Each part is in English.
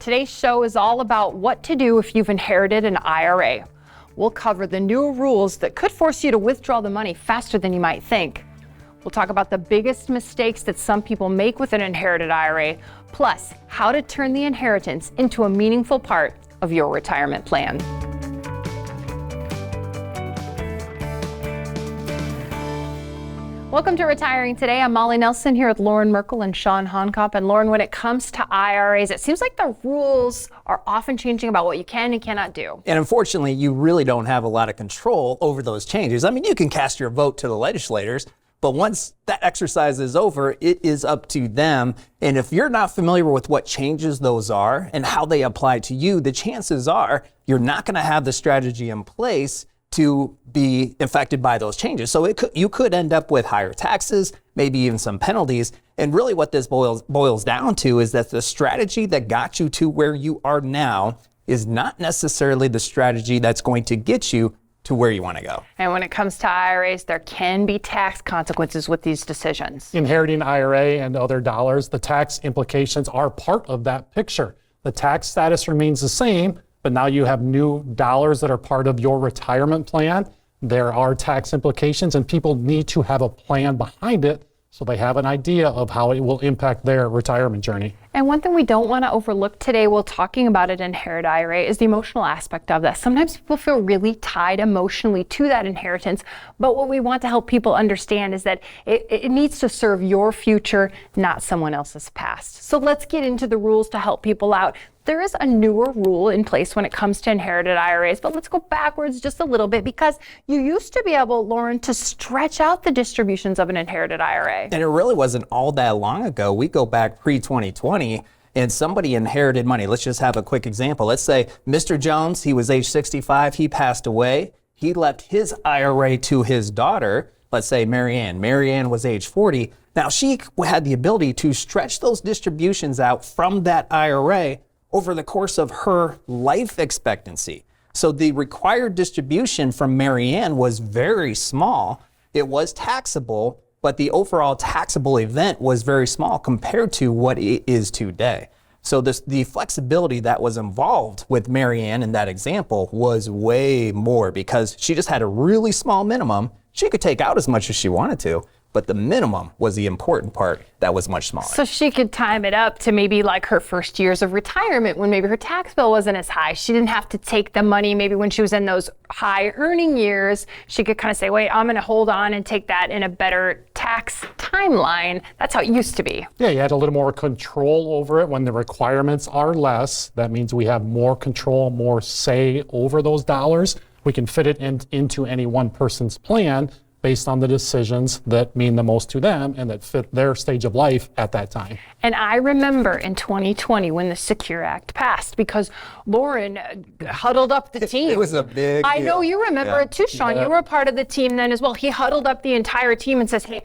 Today's show is all about what to do if you've inherited an IRA. We'll cover the new rules that could force you to withdraw the money faster than you might think. We'll talk about the biggest mistakes that some people make with an inherited IRA, plus how to turn the inheritance into a meaningful part of your retirement plan. Welcome to Retiring Today. I'm Molly Nelson here with Lauren Merkel and Sean Honkop. And Lauren, when it comes to IRAs, it seems like the rules are often changing about what you can and cannot do. And unfortunately, you really don't have a lot of control over those changes. I mean, you can cast your vote to the legislators, but once that exercise is over, it is up to them. And if you're not familiar with what changes those are and how they apply to you, the chances are you're not going to have the strategy in place to be affected by those changes. So you could end up with higher taxes, maybe even some penalties. And really what this boils down to is that the strategy that got you to where you are now is not necessarily the strategy that's going to get you to where you want to go. And when it comes to IRAs, there can be tax consequences with these decisions. Inheriting IRA and other dollars, the tax implications are part of that picture. The tax status remains the same, but now you have new dollars that are part of your retirement plan. There are tax implications, and people need to have a plan behind it so they have an idea of how it will impact their retirement journey. And one thing we don't want to overlook today while talking about an inherited IRA is the emotional aspect of that. Sometimes people feel really tied emotionally to that inheritance, but what we want to help people understand is that it needs to serve your future, not someone else's past. So let's get into the rules to help people out. There is a newer rule in place when it comes to inherited IRAs, but let's go backwards just a little bit because you used to be able, Lauren, to stretch out the distributions of an inherited IRA. And it really wasn't all that long ago. We go back pre-2020 and somebody inherited money. Let's just have a quick example. Let's say Mr. Jones, he was age 65, he passed away. He left his IRA to his daughter, let's say Mary Ann. Mary Ann was age 40. Now she had the ability to stretch those distributions out from that IRA over the course of her life expectancy. So the required distribution from Mary Ann was very small. It was taxable, but the overall taxable event was very small compared to what it is today. So the flexibility that was involved with Mary Ann in that example was way more because she just had a really small minimum. She could take out as much as she wanted to, but the minimum was the important part that was much smaller. So she could time it up to maybe like her first years of retirement when maybe her tax bill wasn't as high. She didn't have to take the money maybe when she was in those high earning years. She could kind of say, wait, I'm going to hold on and take that in a better tax timeline. That's how it used to be. Yeah, you had a little more control over it when the requirements are less. That means we have more control, more say over those dollars. We can fit it into any one person's plan based on the decisions that mean the most to them and that fit their stage of life at that time. And I remember in 2020 when the Secure Act passed because Lauren huddled up the team. It was a big I deal. know you remember it too, Sean. Yeah. You were a part of the team then as well. He huddled up the entire team and says, hey,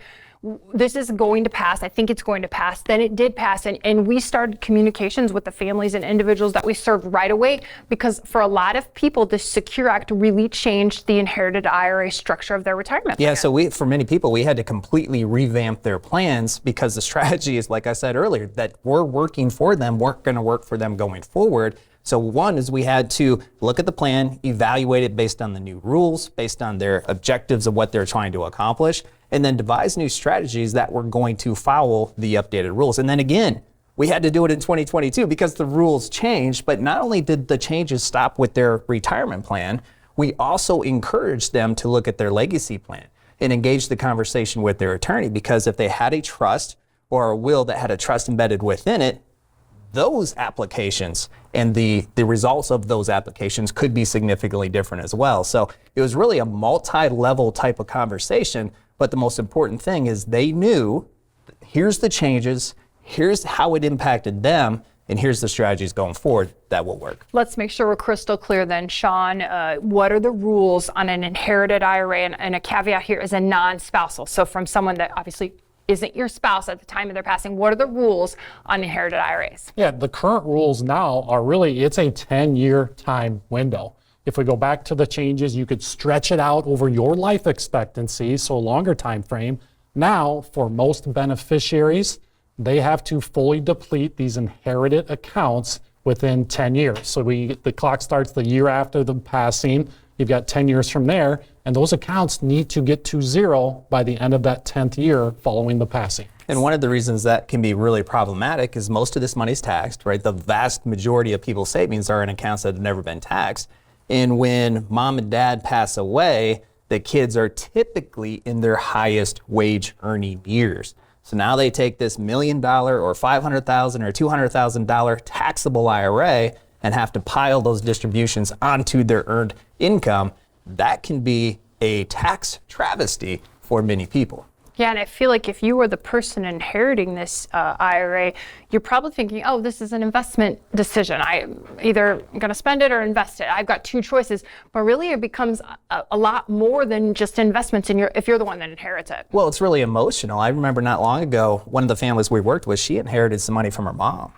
this is going to pass. I think it's going to pass. Then it did pass. And we started communications with the families and individuals that we served right away because for a lot of people, the Secure Act really changed the inherited IRA structure of their retirement plan. Yeah, so for many people, we had to completely revamp their plans because the strategy is, like I said earlier, that we're working for them, weren't going to work for them going forward. So one is we had to look at the plan, evaluate it based on the new rules, based on their objectives of what they're trying to accomplish, and then devise new strategies that were going to follow the updated rules. And then again, we had to do it in 2022 because the rules changed, but not only did the changes stop with their retirement plan, we also encouraged them to look at their legacy plan and engage the conversation with their attorney because if they had a trust or a will that had a trust embedded within it, those applications and the results of those applications could be significantly different as well. So it was really a multi-level type of conversation, but the most important thing is they knew, here's the changes, here's how it impacted them, and here's the strategies going forward that will work. Let's make sure we're crystal clear then, Sean. What are the rules on an inherited IRA? And a caveat here is a non-spousal. So from someone that obviously isn't your spouse at the time of their passing, what are the rules on inherited IRAs? Yeah, the current rules now are really, it's a 10-year time window. If we go back to the changes, you could stretch it out over your life expectancy, so a longer time frame. Now, for most beneficiaries, they have to fully deplete these inherited accounts within 10 years. So the clock starts the year after the passing. You've got 10 years from there, and those accounts need to get to zero by the end of that 10th year following the passing. And one of the reasons that can be really problematic is most of this money is taxed, right? The vast majority of people's savings are in accounts that have never been taxed. And when mom and dad pass away, the kids are typically in their highest wage earning years. So now they take this $1 million or $500,000 or $200,000 taxable IRA and have to pile those distributions onto their earned income. That can be a tax travesty for many people. Yeah, and I feel like if you were the person inheriting this IRA, you're probably thinking, oh, this is an investment decision. I'm either going to spend it or invest it. I've got two choices. But really, it becomes a lot more than just investments if you're the one that inherits it. Well, it's really emotional. I remember not long ago, one of the families we worked with, she inherited some money from her mom.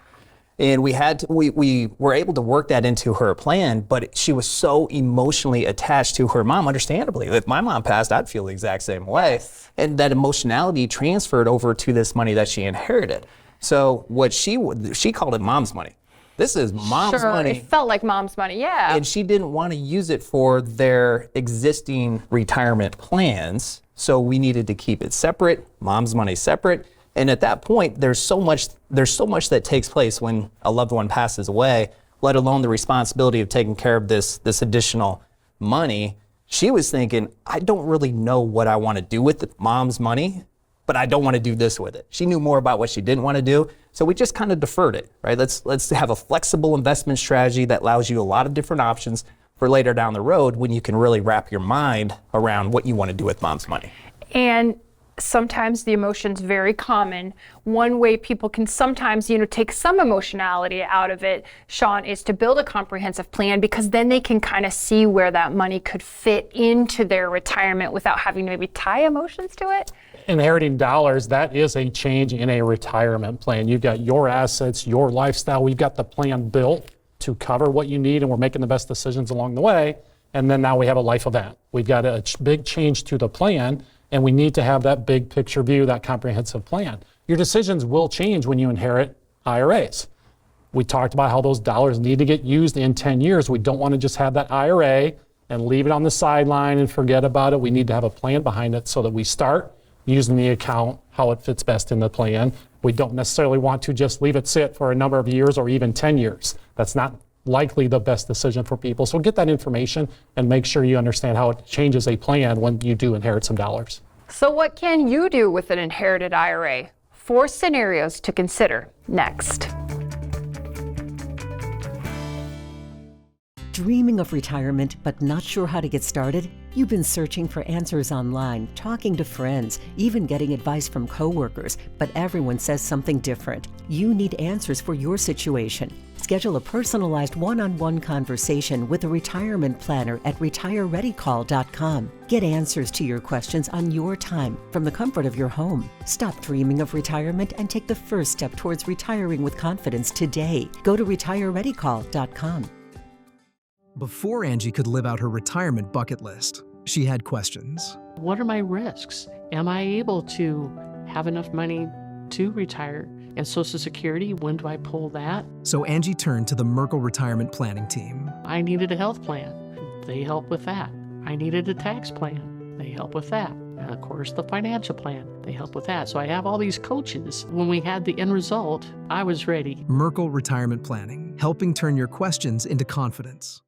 And we were able to work that into her plan, but she was so emotionally attached to her mom, understandably. If my mom passed, I'd feel the exact same way. And that emotionality transferred over to this money that she inherited. So what she called it mom's money. This is mom's money. It felt like mom's money, yeah. And she didn't want to use it for their existing retirement plans. So we needed to keep it separate, mom's money separate. And at that point, there's so much that takes place when a loved one passes away, let alone the responsibility of taking care of this additional money. She was thinking, I don't really know what I want to do with the mom's money, but I don't want to do this with it. She knew more about what she didn't want to do, so we just kind of deferred it, right? Let's have a flexible investment strategy that allows you a lot of different options for later down the road when you can really wrap your mind around what you want to do with mom's money. And sometimes the emotion's very common. One way people can sometimes, take some emotionality out of it, Sean, is to build a comprehensive plan, because then they can kind of see where that money could fit into their retirement without having to maybe tie emotions to it. Inheriting dollars, that is a change in a retirement plan. You've got your assets, your lifestyle. We've got the plan built to cover what you need, and we're making the best decisions along the way. And then now we have a life event. We've got a big change to the plan, and we need to have that big picture view, that comprehensive plan. Your decisions will change when you inherit IRAs. We talked about how those dollars need to get used in 10 years. We don't want to just have that IRA and leave it on the sideline and forget about it. We need to have a plan behind it so that we start using the account how it fits best in the plan. We don't necessarily want to just leave it sit for a number of years or even 10 years. That's not likely the best decision for people. So get that information and make sure you understand how it changes a plan when you do inherit some dollars. So what can you do with an inherited IRA? 4 scenarios to consider next. Dreaming of retirement but not sure how to get started? You've been searching for answers online, talking to friends, even getting advice from coworkers, but everyone says something different. You need answers for your situation. Schedule a personalized one-on-one conversation with a retirement planner at retirereadycall.com. Get answers to your questions on your time from the comfort of your home. Stop dreaming of retirement and take the first step towards retiring with confidence today. Go to retirereadycall.com. Before Angie could live out her retirement bucket list, she had questions. What are my risks? Am I able to have enough money to retire? And Social Security, when do I pull that? So Angie turned to the Merkle Retirement Planning Team. I needed a health plan. They help with that. I needed a tax plan. They help with that. And of course, the financial plan. They help with that. So I have all these coaches. When we had the end result, I was ready. Merkle Retirement Planning, helping turn your questions into confidence.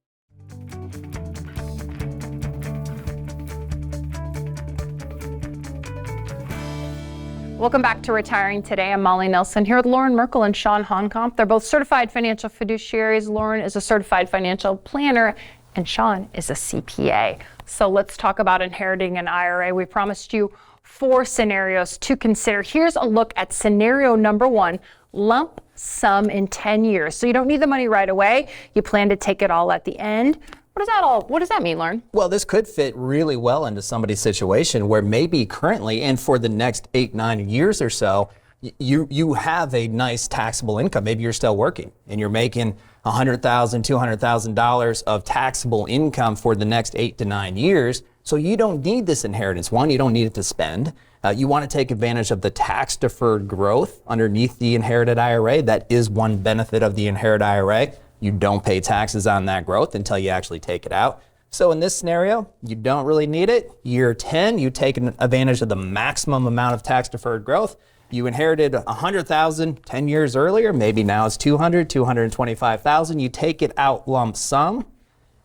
Welcome back to Retiring Today. I'm Molly Nelson here with Lauren Merkel and Sean Honkamp. They're both certified financial fiduciaries. Lauren is a certified financial planner and Sean is a CPA. So let's talk about inheriting an IRA. We promised you 4 scenarios to consider. Here's a look at scenario number 1, lump sum in 10 years. So you don't need the money right away. You plan to take it all at the end. What does that mean, Lauren? Well, this could fit really well into somebody's situation where maybe currently and for the next 8-9 years or so, you have a nice taxable income. Maybe you're still working and you're making $100,000, $200,000 of taxable income for the next 8 to 9 years. So you don't need this inheritance. One, you don't need it to spend. You want to take advantage of the tax deferred growth underneath the inherited IRA. That is one benefit of the inherited IRA. You don't pay taxes on that growth until you actually take it out. So in this scenario, you don't really need it. Year 10, you take advantage of the maximum amount of tax deferred growth. You inherited 100,000 10 years earlier, maybe now it's 225,000. You take it out lump sum,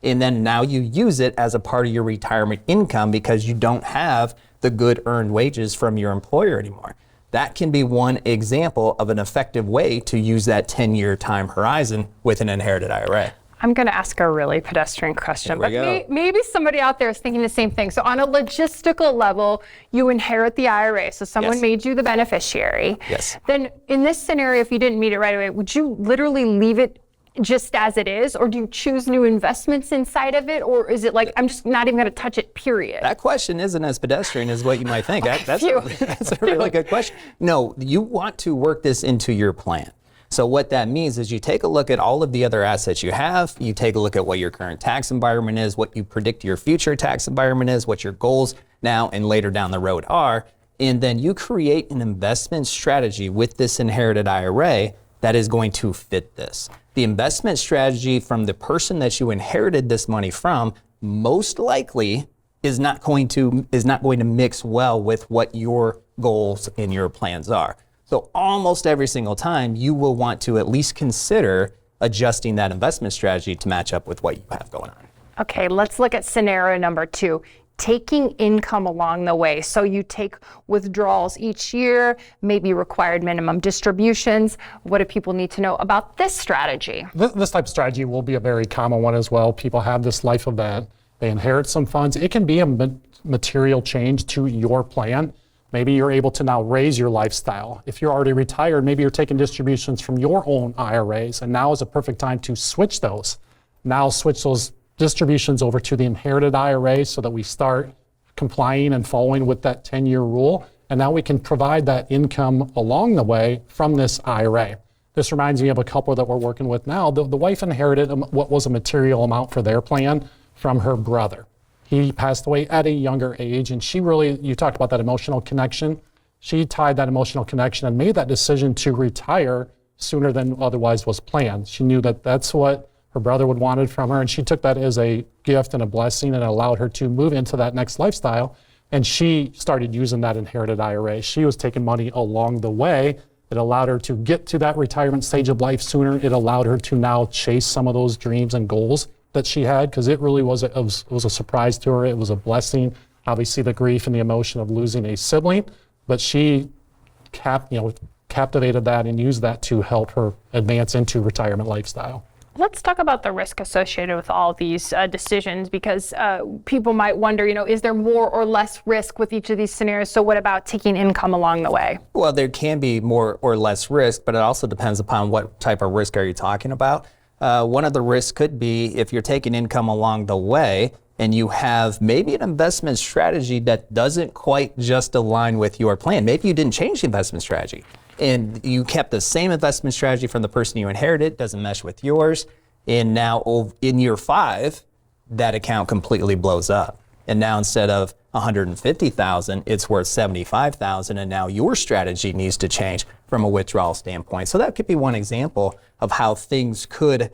and then now you use it as a part of your retirement income because you don't have the good earned wages from your employer anymore. That can be one example of an effective way to use that 10-year time horizon with an inherited IRA. I'm going to ask a really pedestrian question, but maybe somebody out there is thinking the same thing. So on a logistical level, you inherit the IRA. So someone made you the beneficiary. Yes. Then in this scenario, if you didn't meet it right away, would you literally leave it just as it is? Or do you choose new investments inside of it? Or is it like, I'm just not even going to touch it, period? That question isn't as pedestrian as what you might think. That's a really good question. No, you want to work this into your plan. So what that means is you take a look at all of the other assets you have, you take a look at what your current tax environment is, what you predict your future tax environment is, what your goals now and later down the road are, and then you create an investment strategy with this inherited IRA that is going to fit this. The investment strategy from the person that you inherited this money from most likely is not going to mix well with what your goals and your plans are. So almost every single time, you will want to at least consider adjusting that investment strategy to match up with what you have going on. Okay, let's look at scenario number 2. Taking income along the way. So you take withdrawals each year, maybe required minimum distributions. What do people need to know about this strategy? This type of strategy will be a very common one as well. People have this life event. They inherit some funds. It can be a material change to your plan. Maybe you're able to now raise your lifestyle. If you're already retired, maybe you're taking distributions from your own IRAs, and now is a perfect time to switch those. Now switch those distributions over to the inherited IRA so that we start complying and following with that 10-year rule. And now we can provide that income along the way from this IRA. This reminds me of a couple that we're working with now. The wife inherited what was a material amount for their plan from her brother. He passed away at a younger age, and she really, you talked about that emotional connection. She tied that emotional connection and made that decision to retire sooner than otherwise was planned. She knew that that's what her brother would wanted from her, and she took that as a gift and a blessing, and it allowed her to move into that next lifestyle. And she started using that inherited IRA. She was taking money along the way. It allowed her to get to that retirement stage of life sooner. It allowed her to now chase some of those dreams and goals that she had, because it really was a surprise to her. It was a blessing. Obviously, the grief and the emotion of losing a sibling, but she captivated that and used that to help her advance into retirement lifestyle. Let's talk about the risk associated with all these decisions, because people might wonder, is there more or less risk with each of these scenarios? So what about taking income along the way? Well, there can be more or less risk, but it also depends upon what type of risk are you talking about. One of the risks could be if you're taking income along the way and you have maybe an investment strategy that doesn't quite just align with your plan. Maybe you didn't change the investment strategy and you kept the same investment strategy from the person you inherited, doesn't mesh with yours. And now in year 5, that account completely blows up. And now instead of $150,000, it's worth $75,000, and now your strategy needs to change from a withdrawal standpoint. So that could be one example of how things could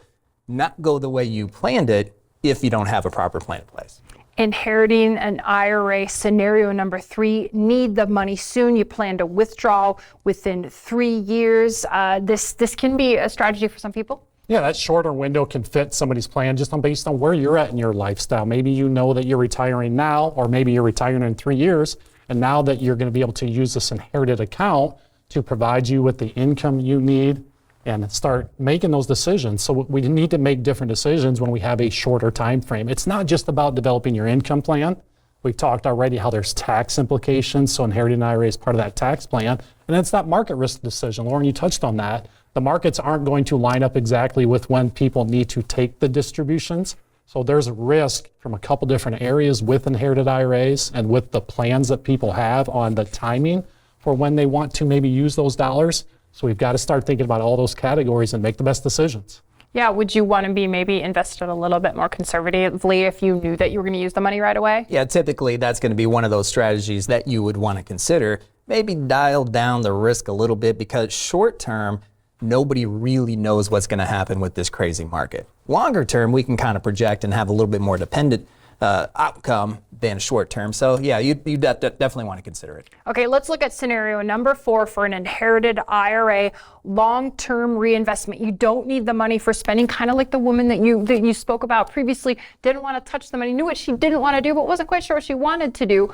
not go the way you planned it if you don't have a proper plan in place. Inheriting an IRA, scenario number 3, need the money soon. You plan to withdraw within 3 years. This can be a strategy for some people. Yeah, that shorter window can fit somebody's plan just based on where you're at in your lifestyle. Maybe you know that you're retiring now, or maybe you're retiring in 3 years, and now that you're going to be able to use this inherited account to provide you with the income you need and start making those decisions. So we need to make different decisions when we have a shorter time frame. It's not just about developing your income plan. We've talked already how there's tax implications, so inheriting an IRA is part of that tax plan. And it's that market risk decision. Lauren, you touched on that. The markets aren't going to line up exactly with when people need to take the distributions. So there's a risk from a couple different areas with inherited IRAs and with the plans that people have on the timing for when they want to maybe use those dollars. So we've got to start thinking about all those categories and make the best decisions. Yeah, would you want to be maybe invested a little bit more conservatively if you knew that you were going to use the money right away? Yeah, typically that's going to be one of those strategies that you would want to consider. Maybe dial down the risk a little bit, because short term, nobody really knows what's going to happen with this crazy market. Longer term, we can kind of project and have a little bit more dependent outcome than short term. So yeah, you definitely want to consider it. Okay, let's look at scenario number 4 for an inherited IRA, long-term reinvestment. You don't need the money for spending, kind of like the woman that you spoke about previously, didn't want to touch the money, knew what she didn't want to do, but wasn't quite sure what she wanted to do.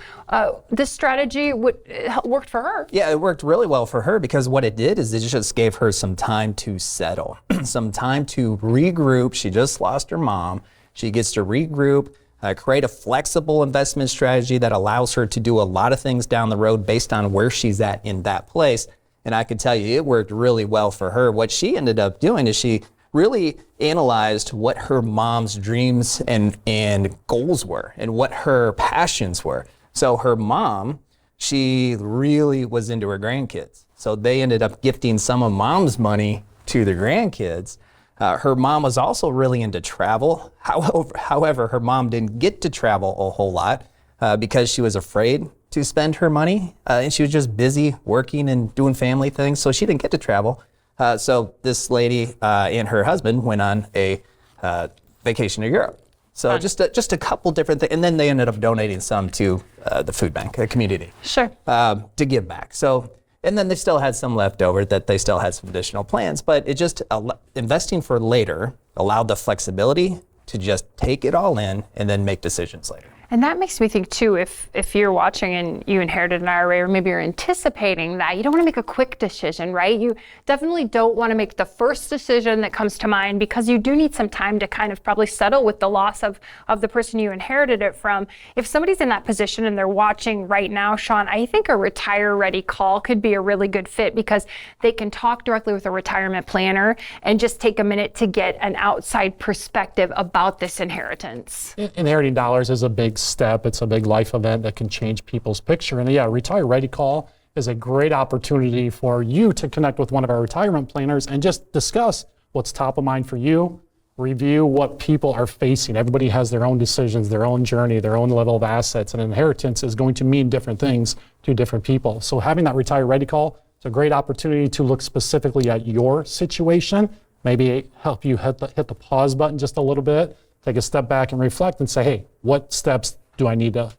This strategy worked for her. Yeah, it worked really well for her, because what it did is it just gave her some time to settle, some time to regroup. She just lost her mom. She gets to regroup, create a flexible investment strategy that allows her to do a lot of things down the road based on where she's at in that place. And I can tell you it worked really well for her. What she ended up doing is she really analyzed what her mom's dreams and goals were and what her passions were. So her mom, she really was into her grandkids. So they ended up gifting some of mom's money to the grandkids. Her mom was also really into travel. However, her mom didn't get to travel a whole lot because she was afraid to spend her money, and she was just busy working and doing family things, so she didn't get to travel. So this lady and her husband went on a vacation to Europe. So just a couple different things, and then they ended up donating some to the food bank, the community, Sure. to give back. So. And then they still had some left over that they still had some additional plans, but it just, investing for later allowed the flexibility to just take it all in and then make decisions later. And that makes me think too, if you're watching and you inherited an IRA, or maybe you're anticipating that, you don't want to make a quick decision, right? You definitely don't want to make the first decision that comes to mind, because you do need some time to kind of probably settle with the loss of the person you inherited it from. If somebody's in that position and they're watching right now, Sean, I think a retire ready call could be a really good fit, because they can talk directly with a retirement planner and just take a minute to get an outside perspective about this inheritance. Inheriting dollars is a big step. It's a big life event that can change people's picture. And yeah, Retire Ready Call is a great opportunity for you to connect with one of our retirement planners and just discuss what's top of mind for you, review what people are facing. Everybody has their own decisions, their own journey, their own level of assets, and inheritance is going to mean different things to different people. So having that Retire Ready Call, it's a great opportunity to look specifically at your situation, maybe help you hit the pause button just a little bit, take a step back and reflect and say, hey, what steps do I need to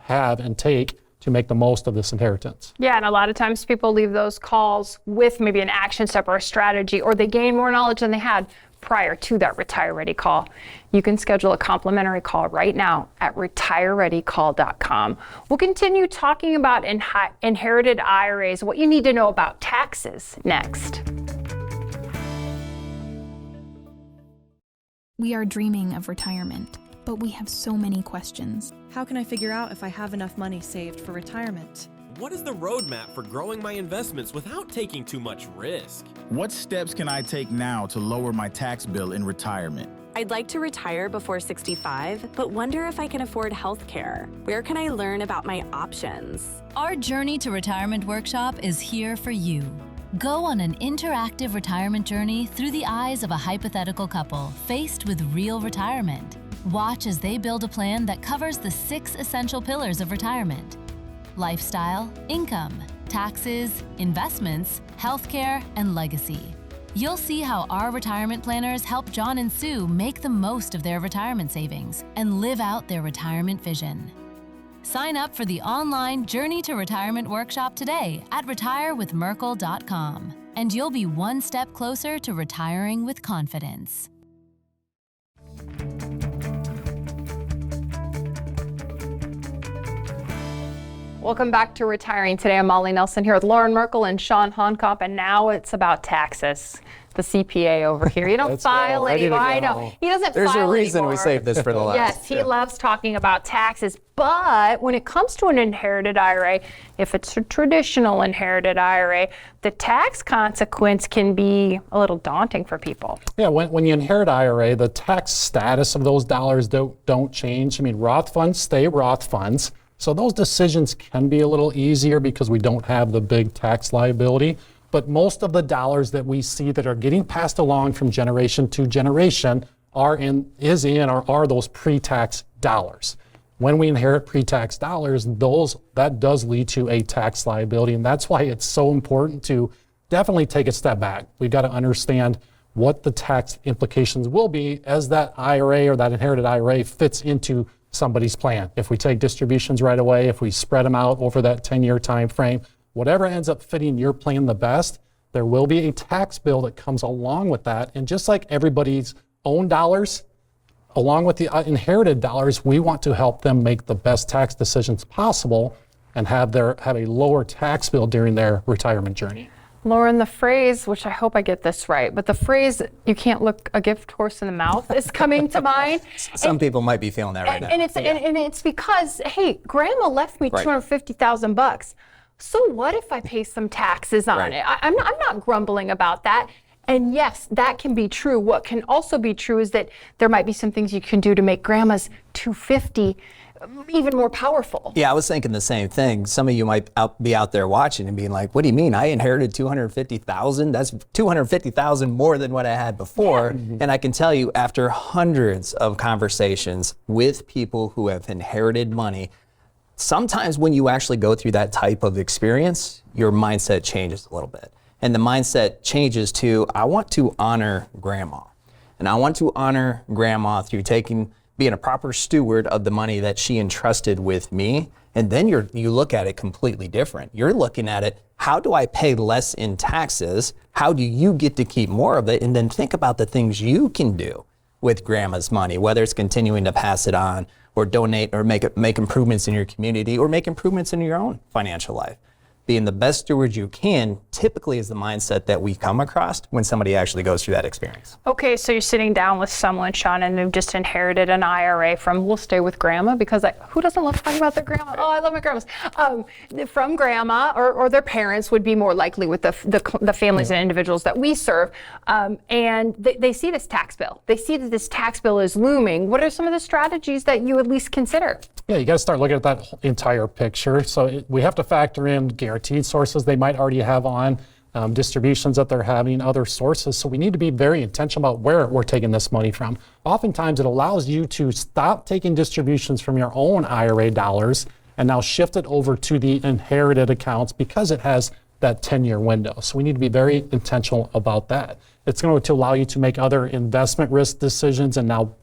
have and take to make the most of this inheritance? Yeah, and a lot of times people leave those calls with maybe an action step or a strategy, or they gain more knowledge than they had prior to that Retire Ready Call. You can schedule a complimentary call right now at retirereadycall.com. We'll continue talking about inherited IRAs, what you need to know about taxes next. We are dreaming of retirement, but we have so many questions. How can I figure out if I have enough money saved for retirement? What is the roadmap for growing my investments without taking too much risk? What steps can I take now to lower my tax bill in retirement? I'd like to retire before 65, but wonder if I can afford health care. Where can I learn about my options? Our Journey to Retirement workshop is here for you. Go on an interactive retirement journey through the eyes of a hypothetical couple faced with real retirement. Watch as they build a plan that covers the 6 essential pillars of retirement: lifestyle, income, taxes, investments, healthcare, and legacy. You'll see how our retirement planners help John and Sue make the most of their retirement savings and live out their retirement vision. Sign up for the online Journey to Retirement workshop today at retirewithmerkel.com, and you'll be one step closer to retiring with confidence. Welcome back to Retiring Today. I'm Molly Nelson here with Lauren Merkel and Sean Honkopp, and now it's about taxes. The CPA over here. You don't file anymore. I know. He doesn't There's file a reason anymore. we saved this for the last. Yes, he loves talking about taxes. But when it comes to an inherited IRA, if it's a traditional inherited IRA, the tax consequence can be a little daunting for people. Yeah, when you inherit IRA, the tax status of those dollars don't change. I mean, Roth funds stay Roth funds. So those decisions can be a little easier because we don't have the big tax liability. but most of the dollars that we see that are getting passed along from generation to generation are those pre-tax dollars. When we inherit pre-tax dollars, that does lead to a tax liability, and that's why it's so important to definitely take a step back. We've got to understand what the tax implications will be as that IRA or that inherited IRA fits into somebody's plan. If we take distributions right away, if we spread them out over that 10-year time frame, whatever ends up fitting your plan the best, there will be a tax bill that comes along with that. And just like everybody's own dollars, along with the inherited dollars, we want to help them make the best tax decisions possible and have a lower tax bill during their retirement journey. Lauren, the phrase, which I hope I get this right, but the phrase, "you can't look a gift horse in the mouth," is coming to mind. Some people might be feeling that right now. And it's because, hey, grandma left me $250,000. So what if I pay some taxes on it? I'm not grumbling about that. And yes, that can be true. What can also be true is that there might be some things you can do to make grandma's $250 even more powerful. Yeah, I was thinking the same thing. Some of you might be out there watching and being like, what do you mean? I inherited $250,000? That's $250,000 more than what I had before. Yeah. And I can tell you, after hundreds of conversations with people who have inherited money, sometimes when you actually go through that type of experience, your mindset changes a little bit. And the mindset changes to, I want to honor grandma. And I want to honor grandma through being a proper steward of the money that she entrusted with me. And then you look at it completely different. You're looking at it, how do I pay less in taxes? How do you get to keep more of it? And then think about the things you can do with grandma's money, whether it's continuing to pass it on or donate or make improvements in your community or make improvements in your own financial life. Being the best steward you can typically is the mindset that we come across when somebody actually goes through that experience. Okay, so you're sitting down with someone, Sean, and they've just inherited an IRA from, we'll stay with grandma, because who doesn't love talking about their grandma? Oh, I love my grandmas. From grandma or their parents would be more likely with the families and individuals that we serve. And they see this tax bill. They see that this tax bill is looming. What are some of the strategies that you at least consider? Yeah, you got to start looking at that entire picture. So we have to factor in guaranteed sources they might already have on, distributions that they're having, other sources. So we need to be very intentional about where we're taking this money from. Oftentimes it allows you to stop taking distributions from your own IRA dollars and now shift it over to the inherited accounts because it has that 10-year window. So we need to be very intentional about that. It's going to allow you to make other investment risk decisions and now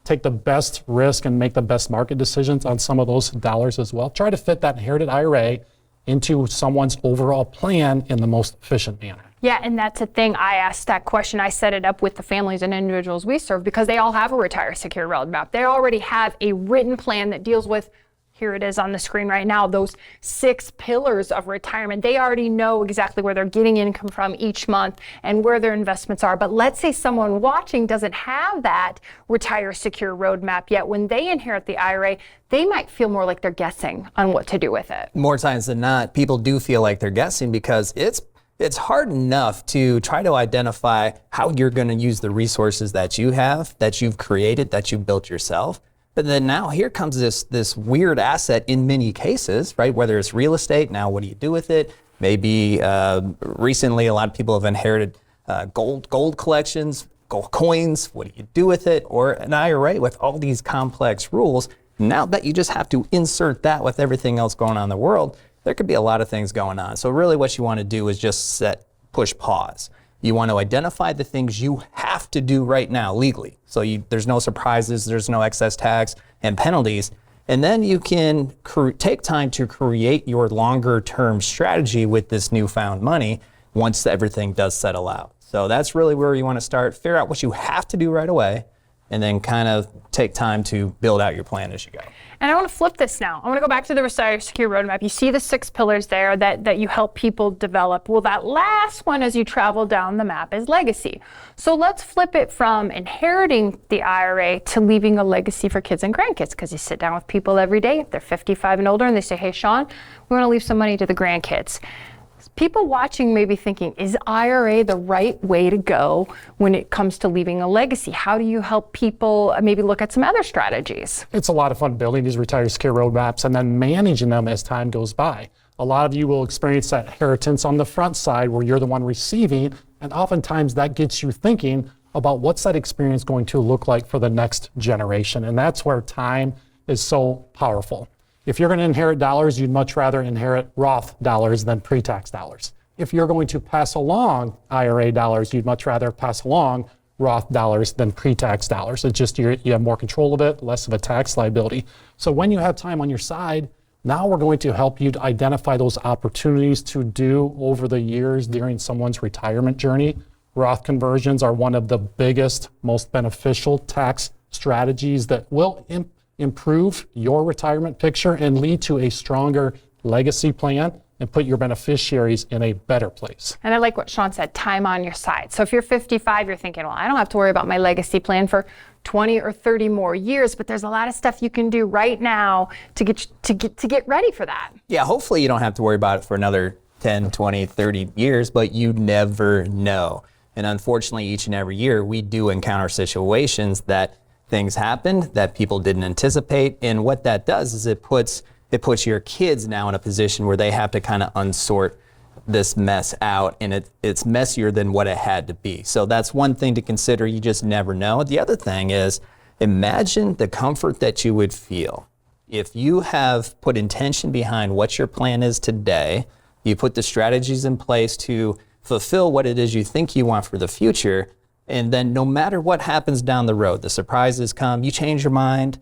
take the best risk and make the best market decisions on some of those dollars as well. Try to fit that inherited IRA into someone's overall plan in the most efficient manner. Yeah, and that's a thing. I asked that question. I set it up with the families and individuals we serve because they all have a retire secure roadmap. They already have a written plan that deals with, here it is on the screen right now, those 6 pillars of retirement. They already know exactly where they're getting income from each month and where their investments are. But let's say someone watching doesn't have that retire secure roadmap yet. When they inherit the IRA, they might feel more like they're guessing on what to do with it. More times than not, people do feel like they're guessing because it's hard enough to try to identify how you're going to use the resources that you have, that you've created, that you've built yourself. But then now here comes this weird asset in many cases, right? Whether it's real estate, now what do you do with it? Maybe recently a lot of people have inherited gold collections, gold coins. What do you do with it? Or an IRA with all these complex rules. Now that you just have to insert that with everything else going on in the world, there could be a lot of things going on. So really what you want to do is just push pause. You want to identify the things you have to do right now legally. So there's no surprises, there's no excess tax and penalties. And then you can take time to create your longer term strategy with this newfound money once everything does settle out. So that's really where you want to start. Figure out what you have to do right away and then kind of take time to build out your plan as you go. And I want to flip this now. I want to go back to the Retire Secure Roadmap. You see the 6 pillars there that you help people develop. Well, that last one as you travel down the map is legacy. So let's flip it from inheriting the IRA to leaving a legacy for kids and grandkids, because you sit down with people every day, if they're 55 and older, and they say, hey, Sean, we want to leave some money to the grandkids. People watching may be thinking, is IRA the right way to go when it comes to leaving a legacy? How do you help people maybe look at some other strategies? It's a lot of fun building these retire secure roadmaps and then managing them as time goes by. A lot of you will experience that inheritance on the front side where you're the one receiving, and oftentimes that gets you thinking about what's that experience going to look like for the next generation. And that's where time is so powerful. If you're going to inherit dollars, you'd much rather inherit Roth dollars than pre-tax dollars. If you're going to pass along IRA dollars, you'd much rather pass along Roth dollars than pre-tax dollars. It's just you have more control of it, less of a tax liability. So when you have time on your side, now we're going to help you to identify those opportunities to do over the years during someone's retirement journey. Roth conversions are one of the biggest, most beneficial tax strategies that will improve your retirement picture and lead to a stronger legacy plan and put your beneficiaries in a better place. And I like what Sean said, time on your side. So if you're 55, you're thinking, well, I don't have to worry about my legacy plan for 20 or 30 more years, but there's a lot of stuff you can do right now to get ready for that. Yeah, hopefully you don't have to worry about it for another 10, 20, 30 years, but you never know. And unfortunately, each and every year, we do encounter situations that things happen that people didn't anticipate. And what that does is it puts your kids now in a position where they have to kind of unsort this mess out, and it's messier than what it had to be. So that's one thing to consider. You just never know. The other thing is, imagine the comfort that you would feel if you have put intention behind what your plan is today, you put the strategies in place to fulfill what it is you think you want for the future, and then no matter what happens down the road, the surprises come, you change your mind,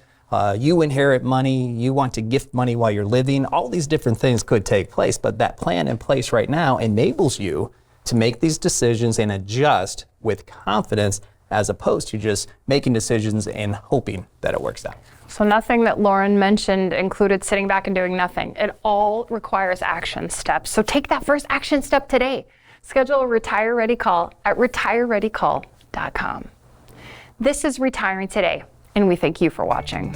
you inherit money, you want to gift money while you're living, all these different things could take place, but that plan in place right now enables you to make these decisions and adjust with confidence as opposed to just making decisions and hoping that it works out. So nothing that Lauren mentioned included sitting back and doing nothing. It all requires action steps. So take that first action step today. Schedule a Retire Ready call at retirereadycall.com. This is Retiring Today, and we thank you for watching.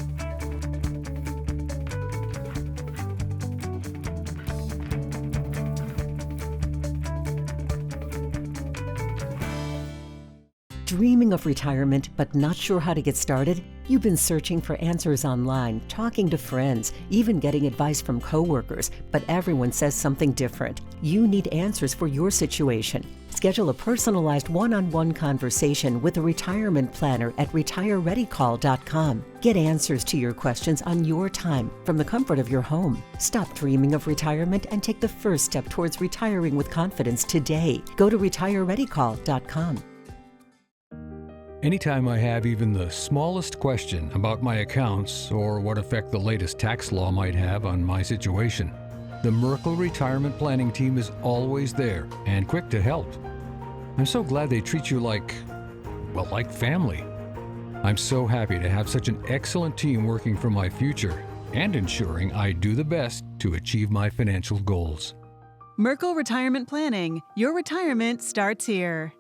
Dreaming of retirement but not sure how to get started? You've been searching for answers online, talking to friends, even getting advice from coworkers, but everyone says something different. You need answers for your situation. Schedule a personalized one-on-one conversation with a retirement planner at retirereadycall.com. Get answers to your questions on your time from the comfort of your home. Stop dreaming of retirement and take the first step towards retiring with confidence today. Go to retirereadycall.com. Anytime I have even the smallest question about my accounts or what effect the latest tax law might have on my situation, the Merkle Retirement Planning Team is always there and quick to help. I'm so glad they treat you like family. I'm so happy to have such an excellent team working for my future and ensuring I do the best to achieve my financial goals. Merkle Retirement Planning. Your retirement starts here.